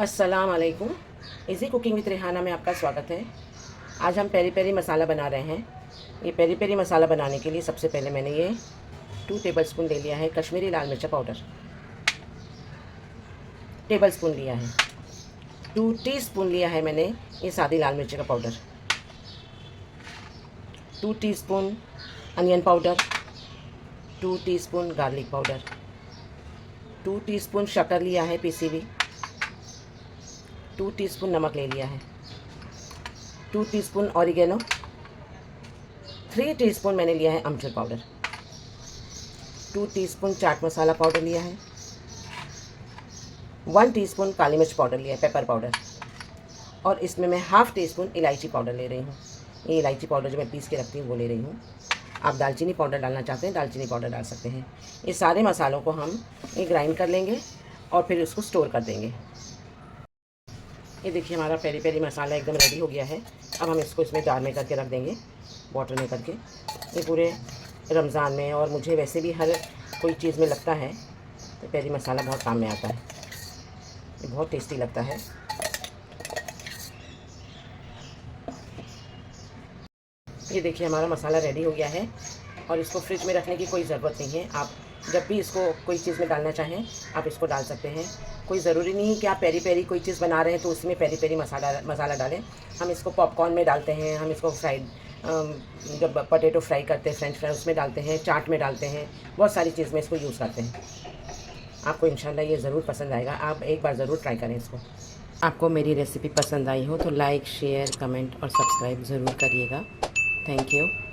अस्सलाम वालेकुम। Easy cooking with Rehana में आपका स्वागत है। आज हम पेरी पेरी मसाला बना रहे हैं। ये पेरी पेरी मसाला बनाने के लिए सबसे पहले मैंने ये 2 टेबलस्पून ले लिया है कश्मीरी लाल मिर्च पाउडर, टेबलस्पून लिया है। 2 टीस्पून लिया है मैंने ये सादी लाल मिर्च का powder, 2 teaspoon onion powder, 2 teaspoon garlic powder, 2 teaspoon शक्कर लिया है पीसी हुई, 2 टीस्पून नमक ले लिया है, 2 टीस्पून ऑरिगेनो, 3 टीस्पून मैंने लिया है अमचूर powder, 2 teaspoon chaat masala powder लिया है, 1 टीस्पून काली मिर्च पाउडर लिया है, पेपर पाउडर, और इसमें मैं हाफ़ टीस्पून इलायची पाउडर ले रही हूँ। ये इलायची पाउडर जो मैं पीस के रखती हूँ वो ले रही हूँ। आप दालचीनी पाउडर डालना चाहते हैं दालचीनी पाउडर डाल सकते हैं। ये सारे मसालों को हम ग्राइंड कर लेंगे और फिर उसको स्टोर कर देंगे। ये देखिए हमारा पेरी पेरी मसाला एकदम रेडी हो गया है। अब हम इसको इसमें जार में करके रख देंगे, बॉटल में करके। ये पूरे रमज़ान में और मुझे वैसे भी हर कोई चीज़ में लगता है तो पेरी मसाला बहुत काम में आता है। ये बहुत टेस्टी लगता है। ये देखिए हमारा मसाला रेडी हो गया है और इसको फ्रिज में रखने की कोई ज़रूरत नहीं है। आप जब भी इसको कोई चीज़ में डालना चाहें आप इसको डाल सकते हैं। कोई ज़रूरी नहीं कि आप पेरी पेरी कोई चीज़ बना रहे हैं तो उसमें पेरी पेरी मसाला डालें। हम इसको पॉपकॉर्न में डालते हैं, हम इसको फ्राइड जब पोटैटो फ्राई करते हैं फ्रेंच फ्राई उसमें डालते हैं, चाट में डालते हैं, बहुत सारी चीज़ में इसको यूज़ करते हैं। आपको इंशाल्लाह ये ज़रूर पसंद आएगा। आप एक बार ज़रूर ट्राई करें इसको। आपको मेरी रेसिपी पसंद आई हो तो लाइक, शेयर, कमेंट और सब्सक्राइब ज़रूर करिएगा। Thank you.